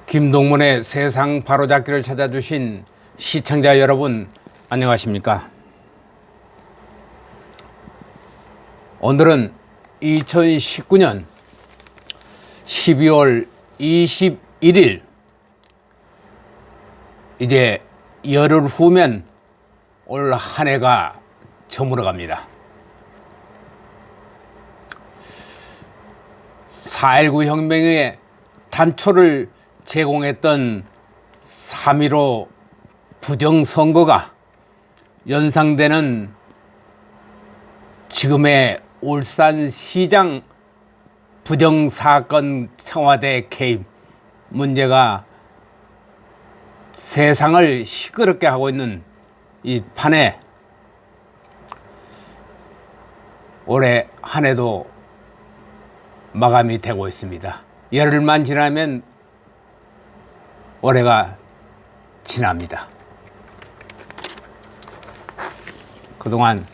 김동문의 세상 바로잡기를 찾아주신 시청자 여러분, 안녕하십니까? 오늘은 2019년 12월 21일, 이제 열흘 후면 올 한 해가 저물어 갑니다. 4.19 혁명의 단초를 제공했던 3.15 부정선거가 연상되는 지금의 울산시장 부정사건 청와대 개입 문제가 세상을 시끄럽게 하고 있는 이 판에 올해 한 해도 마감이 되고 있습니다. 열흘만 지나면 올해가 지납니다. 그동안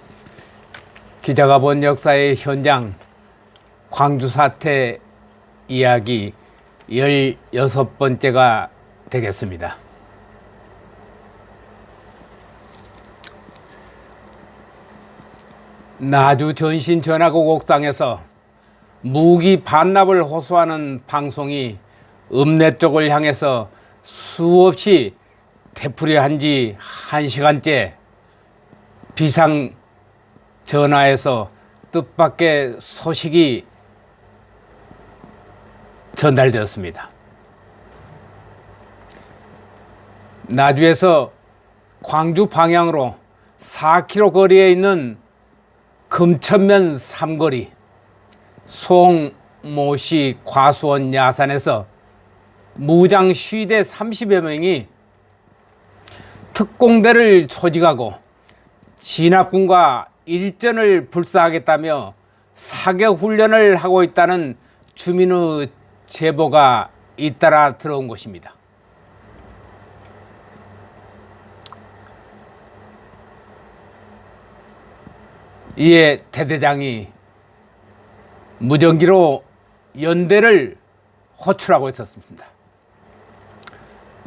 기자가 본 역사의 현장, 광주 사태 이야기 16번째가 되겠습니다. 나주 전신 전화국 옥상에서 무기 반납을 호소하는 방송이 읍내 쪽을 향해서 수없이 되풀이한 지 1시간째 비상 전화에서 뜻밖의 소식이 전달되었습니다. 나주에서 광주 방향으로 4km 거리에 있는 금천면 삼거리 송모시 과수원 야산에서 무장 시위대 30여 명이 특공대를 조직하고 진압군과 일전을 불사하겠다며 사격 훈련을 하고 있다는 주민의 제보가 잇따라 들어온 것입니다. 이에 대대장이 무전기로 연대를 호출하고 있었습니다.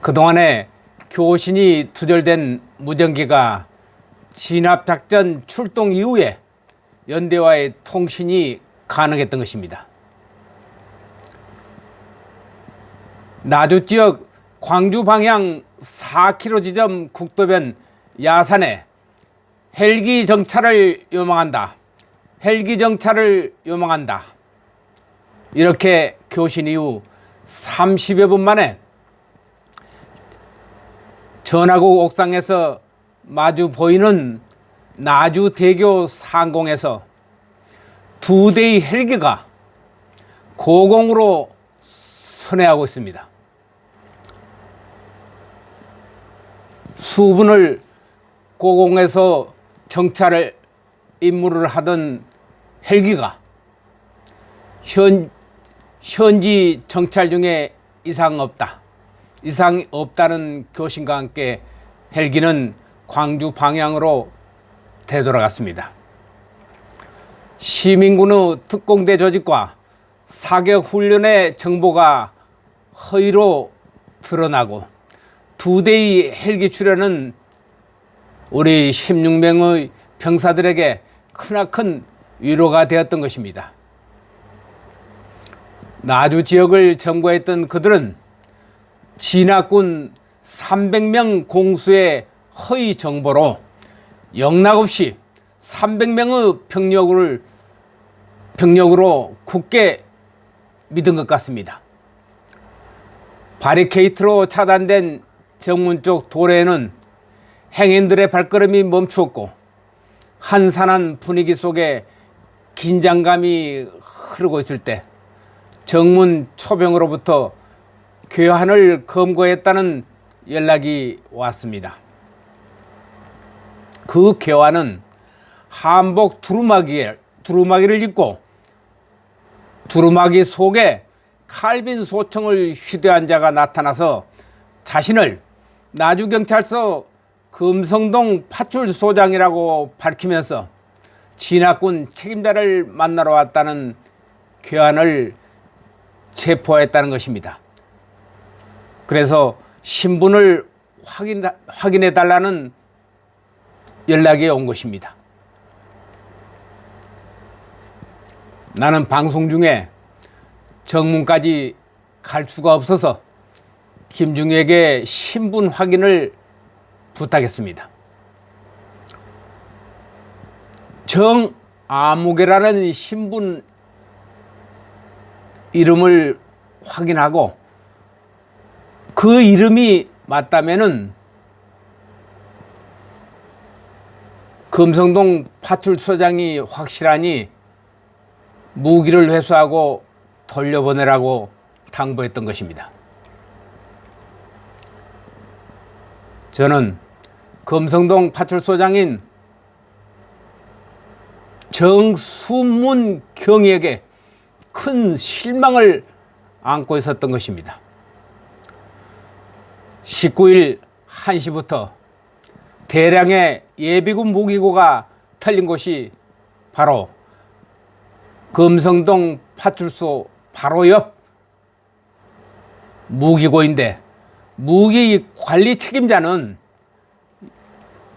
그동안에 교신이 두절된 무전기가 진압작전 출동 이후에 연대와의 통신이 가능했던 것입니다. 나주 지역 광주 방향 4km 지점 국도변 야산에 헬기 정찰을 요망한다. 헬기 정찰을 요망한다. 이렇게 교신 이후 30여 분 만에 전화국 옥상에서 마주 보이는 나주대교 상공에서 2대의 헬기가 고공으로 선회하고 있습니다. 수분을 고공에서 정찰을 임무를 하던 헬기가 현지 정찰 중에 이상이 없다는 교신과 함께 헬기는 광주 방향으로 되돌아갔습니다. 시민군의 특공대 조직과 사격 훈련의 정보가 허위로 드러나고 2대의 헬기 출현은 우리 16명의 병사들에게 크나큰 위로가 되었던 것입니다. 나주 지역을 점거했던 그들은 진압군 300명 공수의 허위 정보로 영락없이 300명의 병력으로 굳게 믿은 것 같습니다. 바리케이트로 차단된 정문 쪽 도로에는 행인들의 발걸음이 멈추었고 한산한 분위기 속에 긴장감이 흐르고 있을 때 정문 초병으로부터 괴환을 검거했다는 연락이 왔습니다. 그 괴환은 한복 두루마기를 입고 두루마기 속에 칼빈 소총을 휴대한 자가 나타나서 자신을 나주경찰서 금성동 파출소장이라고 밝히면서 진압군 책임자를 만나러 왔다는 괴한을 체포했다는 것입니다. 그래서 신분을 확인해 달라는 연락이 온 것입니다. 나는 방송 중에 정문까지 갈 수가 없어서 김중에게 신분 확인을 부탁했습니다. 정아무개라는 신분 이름을 확인하고 그 이름이 맞다면은 금성동 파출소장이 확실하니 무기를 회수하고 돌려보내라고 당부했던 것입니다. 저는 금성동 파출소장인 정수문 경위에게 큰 실망을 안고 있었던 것입니다. 19일 1시부터 대량의 예비군 무기고가 털린 곳이 바로 금성동 파출소 바로 옆 무기고인데, 무기 관리 책임자는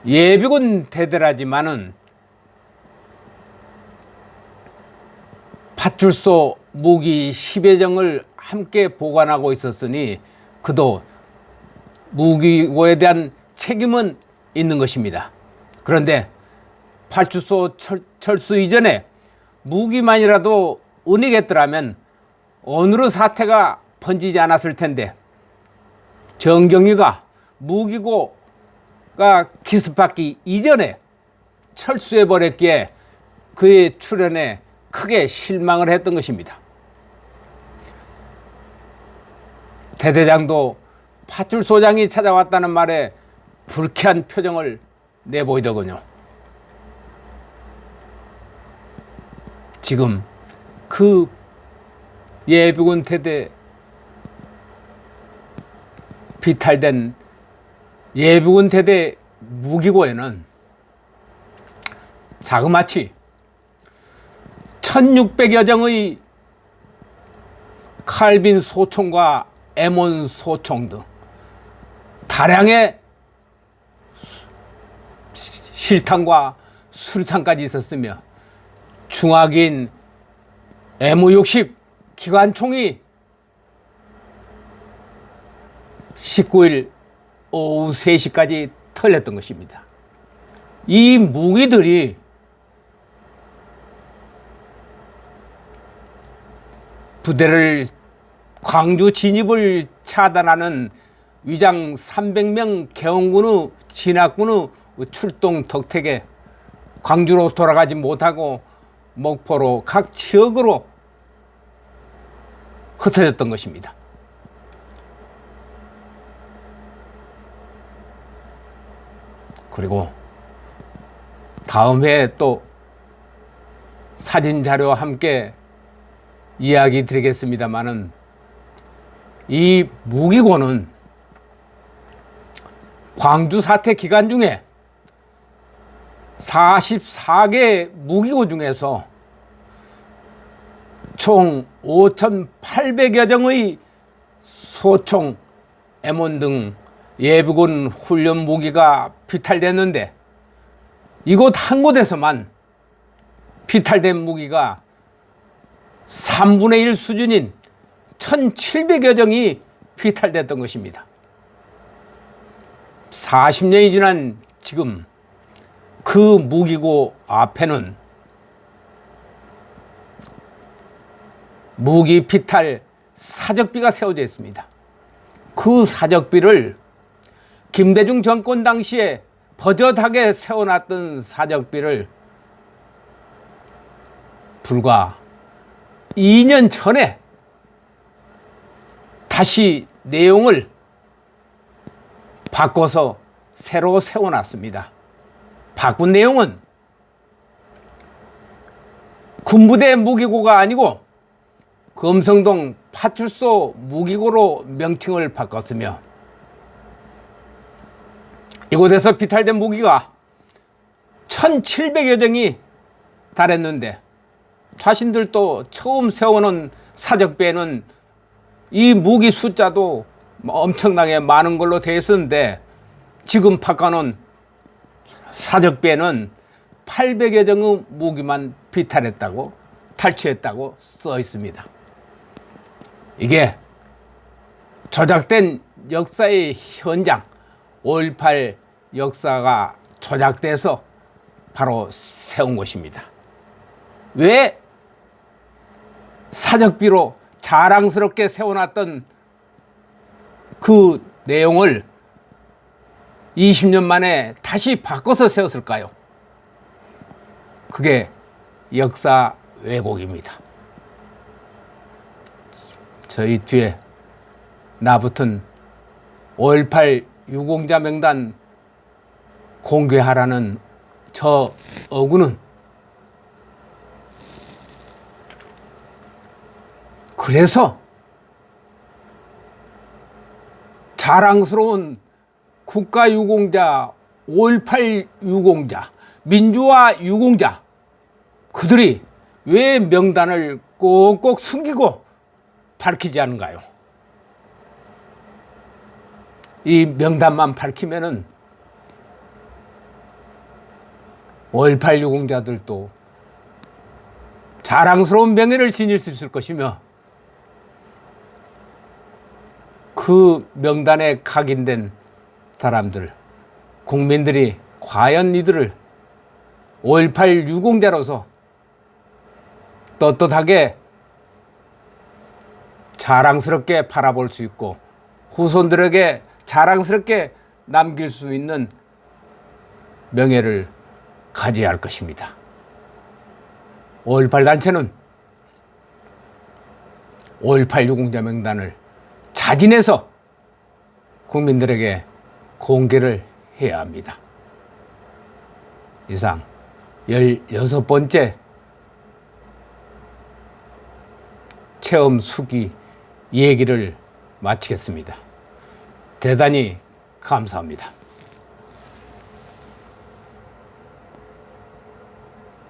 예비군 대대라지만은 파출소 무기 10여 정을 함께 보관하고 있었으니 그도 무기고에 대한 책임은 있는 것입니다. 그런데 파출소 철수 이전에 무기만이라도 은닉했더라면 오늘의 사태가 번지지 않았을 텐데, 정경위가 무기고가 기습받기 이전에 철수해버렸기에 그의 출현에 크게 실망을 했던 것입니다. 대대장도 파출소장이 찾아왔다는 말에 불쾌한 표정을 내보이더군요. 지금 그 예비군 대대 비탈된 예비군 대대 무기고에는 자그마치 1600여 정의 칼빈 소총과 M1 소총 등 다량의 실탄과 수류탄까지 있었으며 중화기인 M60 기관총이 19일 오후 3시까지 털렸던 것입니다. 이 무기들이 부대를 광주 진입을 차단하는 위장 300명 개헌군의 진압군의 출동 덕택에 광주로 돌아가지 못하고 목포로 각 지역으로 흩어졌던 것입니다. 그리고 다음 해에 또 사진 자료와 함께 이야기 드리겠습니다만은, 이 무기고는 광주 사태 기간 중에 44개 무기고 중에서 총 5,800여 정의 소총, M1 등 예비군 훈련 무기가 비탈됐는데, 이곳 한 곳에서만 비탈된 무기가 3분의 1 수준인 1,700여 정이 비탈됐던 것입니다. 40년이 지난 지금 그 무기고 앞에는 무기 비탈 사적비가 세워져 있습니다. 그 사적비를 김대중 정권 당시에 버젓하게 세워놨던 사적비를 불과 2년 전에 다시 내용을 바꿔서 새로 세워놨습니다. 바꾼 내용은 군부대 무기고가 아니고 금성동 파출소 무기고로 명칭을 바꿨으며, 이곳에서 비탈된 무기가 1,700여 정이 달했는데, 자신들도 처음 세워놓은 사적배에는 이 무기 숫자도 엄청나게 많은 걸로 되어 있었는데 지금 바꿔놓은 사적배에는 800여 정의 무기만 비탈했다고 탈취했다고 써 있습니다. 이게 조작된 역사의 현장 5.18 역사가 조작돼서 바로 세운 것입니다. 왜 사적비로 자랑스럽게 세워놨던 그 내용을 20년 만에 다시 바꿔서 세웠을까요? 그게 역사 왜곡입니다. 저희 뒤에 나붙은 5.18 유공자 명단 공개하라는 저 어구는 그래서 자랑스러운 국가유공자, 5.18 유공자, 민주화 유공자 그들이 왜 명단을 꼭꼭 숨기고 밝히지 않은가요? 이 명단만 밝히면은 5.18 유공자들도 자랑스러운 명예를 지닐 수 있을 것이며 그 명단에 각인된 사람들, 국민들이 과연 이들을 5.18 유공자로서 떳떳하게 자랑스럽게 바라볼 수 있고 후손들에게 자랑스럽게 남길 수 있는 명예를 가져야 할 것입니다. 5.18 단체는 5.18 유공자 명단을 자진해서 국민들에게 공개를 해야 합니다. 이상 16번째 체험 수기 얘기를 마치겠습니다. 대단히 감사합니다.